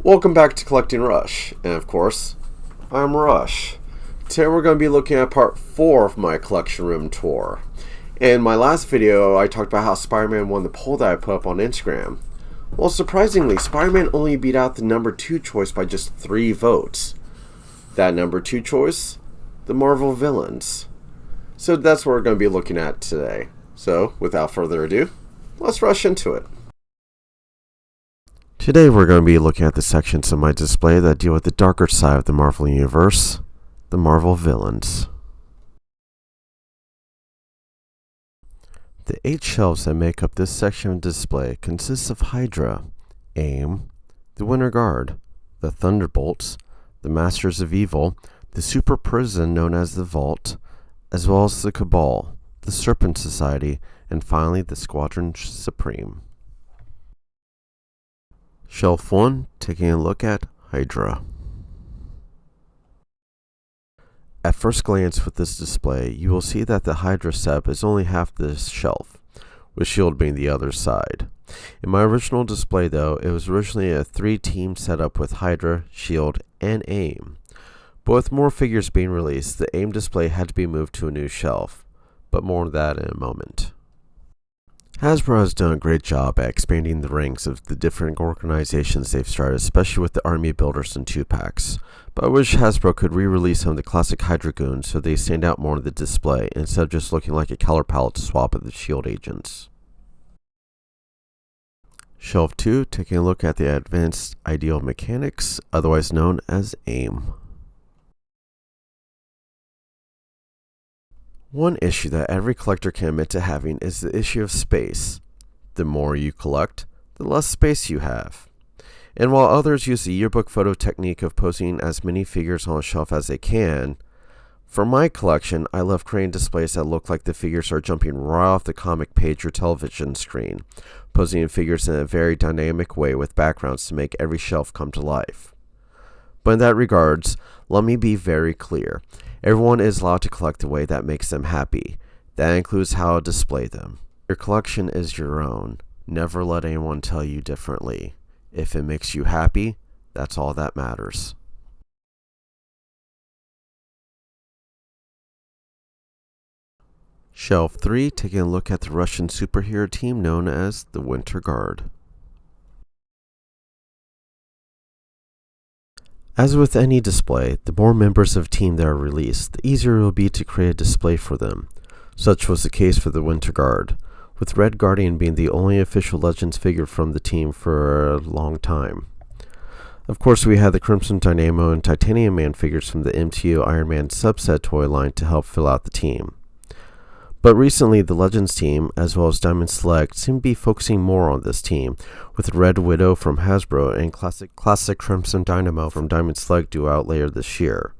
Welcome back to Collecting Rush, and of course, I'm Rush. Today we're going to be looking at part 4 of my collection room tour. In my last video, I talked about how Spider-Man won the poll that I put up on Instagram. Well, surprisingly, Spider-Man only beat out the number 2 choice by just 3 votes. That number 2 choice? The Marvel villains. So that's what we're going to be looking at today. So, without further ado, let's rush into it. Today we're going to be looking at the sections of my display that deal with the darker side of the Marvel Universe, the Marvel villains. The 8 shelves that make up this section of display consists of Hydra, AIM, the Winter Guard, the Thunderbolts, the Masters of Evil, the super prison known as the Vault, as well as the Cabal, the Serpent Society, and finally the Squadron Supreme. Shelf 1, taking a look at Hydra. At first glance with this display, you will see that the Hydra setup is only half this shelf, with S.H.I.E.L.D. being the other side. In my original display though, it was originally a 3-team setup with Hydra, S.H.I.E.L.D., and AIM. But with more figures being released, the AIM display had to be moved to a new shelf, but more on that in a moment. Hasbro has done a great job at expanding the ranks of the different organizations they've started, especially with the Army Builders and 2-packs. But I wish Hasbro could re-release some of the classic Hydra goons so they stand out more in the display, instead of just looking like a color palette swap of the S.H.I.E.L.D. agents. Shelf 2, taking a look at the Advanced Ideal Mechanics, otherwise known as AIM. One issue that every collector can admit to having is the issue of space. The more you collect, the less space you have. And while others use the yearbook photo technique of posing as many figures on a shelf as they can, for my collection, I love creating displays that look like the figures are jumping right off the comic page or television screen, posing figures in a very dynamic way with backgrounds to make every shelf come to life. But in that regards, let me be very clear. Everyone is allowed to collect the way that makes them happy. That includes how to display them. Your collection is your own. Never let anyone tell you differently. If it makes you happy, that's all that matters. Shelf 3, taking a look at the Russian superhero team known as the Winter Guard. As with any display, the more members of a team that are released, the easier it will be to create a display for them. Such was the case for the Winter Guard, with Red Guardian being the only official Legends figure from the team for a long time. Of course, we had the Crimson Dynamo and Titanium Man figures from the MTU Iron Man subset toy line to help fill out the team. But recently, the Legends team, as well as Diamond Select, seem to be focusing more on this team, with Red Widow from Hasbro and Classic Crimson Dynamo from Diamond Select due out later this year.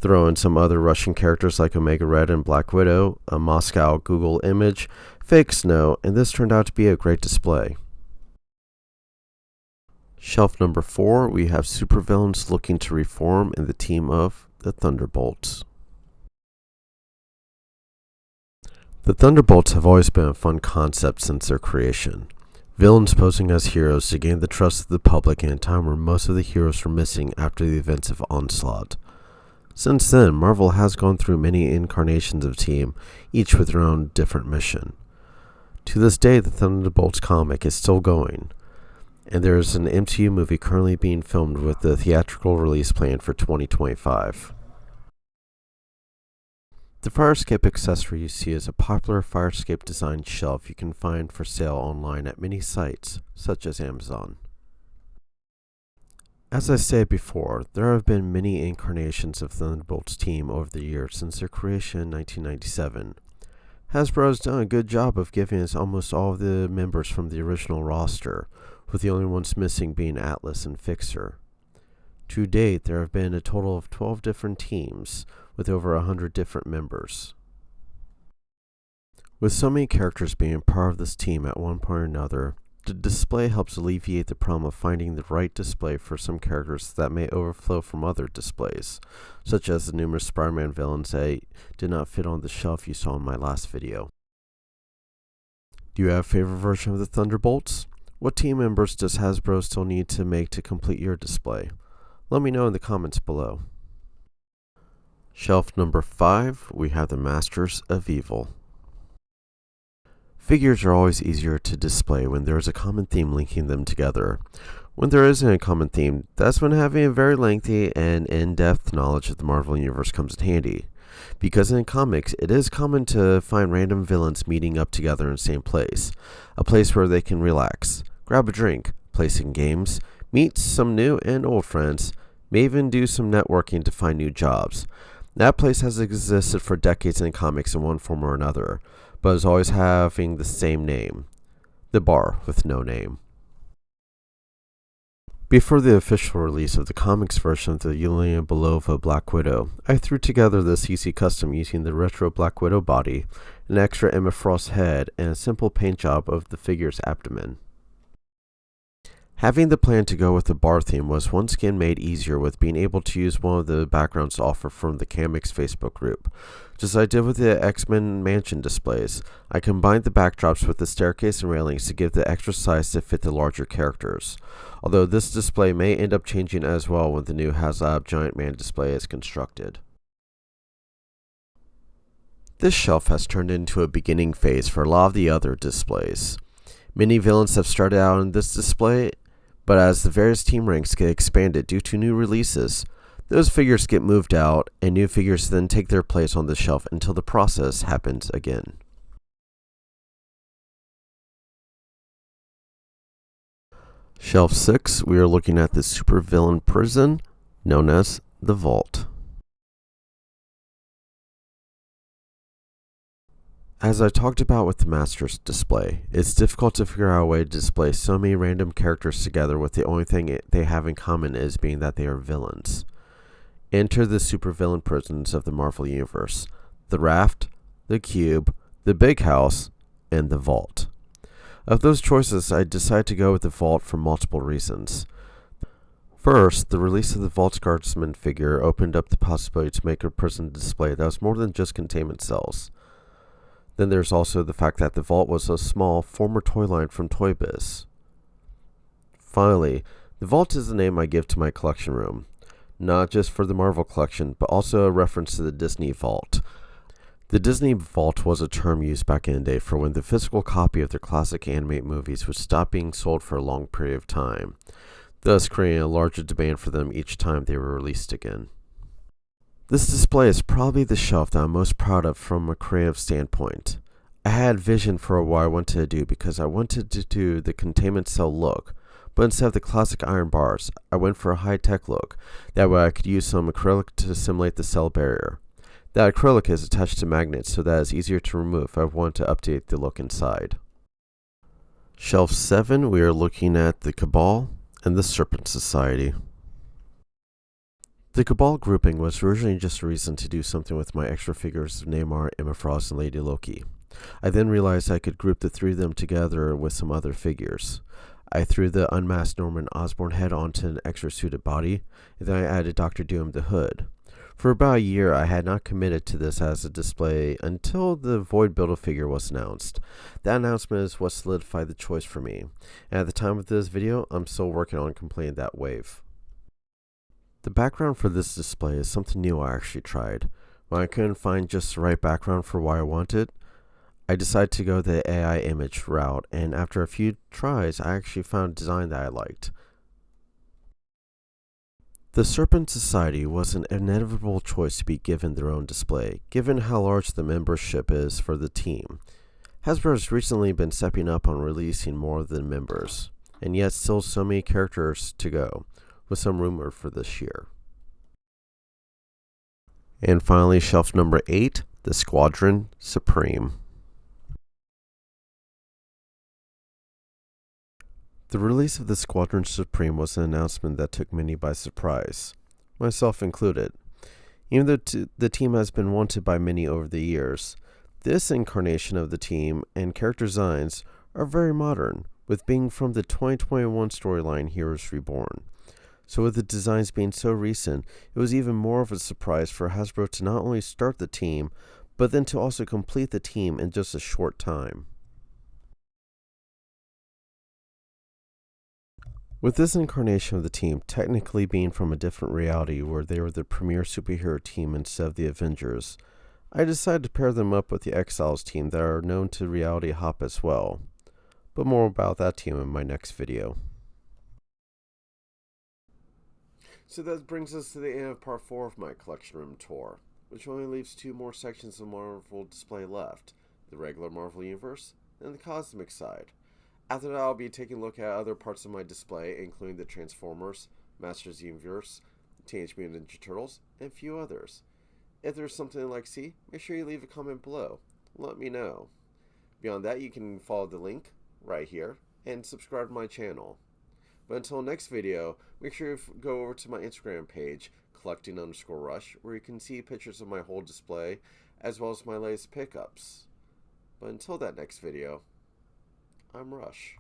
Throw in some other Russian characters like Omega Red and Black Widow, a Moscow Google image, fake snow, and this turned out to be a great display. Shelf number 4, we have supervillains looking to reform in the team of the Thunderbolts. The Thunderbolts have always been a fun concept since their creation. Villains posing as heroes to gain the trust of the public in a time where most of the heroes were missing after the events of Onslaught. Since then, Marvel has gone through many incarnations of team, each with their own different mission. To this day, the Thunderbolts comic is still going, and there is an MCU movie currently being filmed with the theatrical release planned for 2025. The Firescape accessory you see is a popular Firescape design shelf you can find for sale online at many sites, such as Amazon. As I said before, there have been many incarnations of Thunderbolts team over the years since their creation in 1997. Hasbro has done a good job of giving us almost all of the members from the original roster, with the only ones missing being Atlas and Fixer. To date, there have been a total of 12 different teams, with over 100 different members. With so many characters being part of this team at one point or another, the display helps alleviate the problem of finding the right display for some characters that may overflow from other displays, such as the numerous Spider-Man villains that did not fit on the shelf you saw in my last video. Do you have a favorite version of the Thunderbolts? What team members does Hasbro still need to make to complete your display? Let me know in the comments below. Shelf number 5, we have the Masters of Evil. Figures are always easier to display when there is a common theme linking them together. When there isn't a common theme, that's when having a very lengthy and in-depth knowledge of the Marvel Universe comes in handy. Because in comics, it is common to find random villains meeting up together in the same place. A place where they can relax, grab a drink, play some games, meet some new and old friends, may even do some networking to find new jobs. That place has existed for decades in comics in one form or another, but is always having the same name: the bar with no name. Before the official release of the comics version of the Yelena Belova Black Widow, I threw together this easy custom using the retro Black Widow body, an extra Emma Frost head, and a simple paint job of the figure's abdomen. Having the plan to go with the bar theme was once again made easier with being able to use one of the backgrounds offered from the Comics Facebook group. Just as I did with the X-Men Mansion displays, I combined the backdrops with the staircase and railings to give the extra size to fit the larger characters. Although this display may end up changing as well when the new HasLab Giant Man display is constructed. This shelf has turned into a beginning phase for a lot of the other displays. Many villains have started out in this display, but as the various team ranks get expanded due to new releases, those figures get moved out and new figures then take their place on the shelf until the process happens again. Shelf 6, we are looking at the supervillain prison known as the Vault. As I talked about with the Masters display, it's difficult to figure out a way to display so many random characters together with the only thing they have in common is being that they are villains. Enter the supervillain prisons of the Marvel Universe: the Raft, the Cube, the Big House, and the Vault. Of those choices, I decided to go with the Vault for multiple reasons. First, the release of the Vault Guardsman figure opened up the possibility to make a prison display that was more than just containment cells. Then there's also the fact that the Vault was a small, former toy line from Toy Biz. Finally, the Vault is the name I give to my collection room, not just for the Marvel collection, but also a reference to the Disney Vault. The Disney Vault was a term used back in the day for when the physical copy of their classic animated movies would stop being sold for a long period of time, thus creating a larger demand for them each time they were released again. This display is probably the shelf that I'm most proud of from a creative standpoint. I had vision for what I wanted to do because I wanted to do the containment cell look, but instead of the classic iron bars, I went for a high-tech look. That way I could use some acrylic to simulate the cell barrier. That acrylic is attached to magnets so that it's easier to remove if I want to update the look inside. Shelf 7, we are looking at the Cabal and the Serpent Society. The Cabal grouping was originally just a reason to do something with my extra figures of Namor, Emma Frost, and Lady Loki. I then realized I could group the three of them together with some other figures. I threw the unmasked Norman Osborn head onto an extra suited body, and then I added Dr. Doom the hood. For about a year, I had not committed to this as a display until the Void Build-A-Figure was announced. That announcement is what solidified the choice for me, and at the time of this video, I'm still working on completing that wave. The background for this display is something new I actually tried. When I couldn't find just the right background for what I wanted, I decided to go the AI image route, and after a few tries, I actually found a design that I liked. The Serpent Society was an inevitable choice to be given their own display, given how large the membership is for the team. Hasbro has recently been stepping up on releasing more of the members, and yet still so many characters to go, with some rumor for this year. And finally, shelf number 8, the Squadron Supreme. The release of the Squadron Supreme was an announcement that took many by surprise, myself included. Even though the team has been wanted by many over the years, this incarnation of the team and character designs are very modern, with being from the 2021 storyline Heroes Reborn. So with the designs being so recent, it was even more of a surprise for Hasbro to not only start the team, but then to also complete the team in just a short time. With this incarnation of the team technically being from a different reality where they were the premier superhero team instead of the Avengers, I decided to pair them up with the Exiles team that are known to reality hop as well. But more about that team in my next video. So that brings us to the end of part 4 of my collection room tour, which only leaves 2 more sections of Marvel display left, the regular Marvel Universe and the cosmic side. After that, I'll be taking a look at other parts of my display, including the Transformers, Masters of the Universe, Teenage Mutant Ninja Turtles, and a few others. If there's something you'd like to see, make sure you leave a comment below. Let me know. Beyond that, you can follow the link right here and subscribe to my channel. But until next video, make sure you go over to my Instagram page, collecting_rush, where you can see pictures of my whole display, as well as my latest pickups. But until that next video, I'm Rush.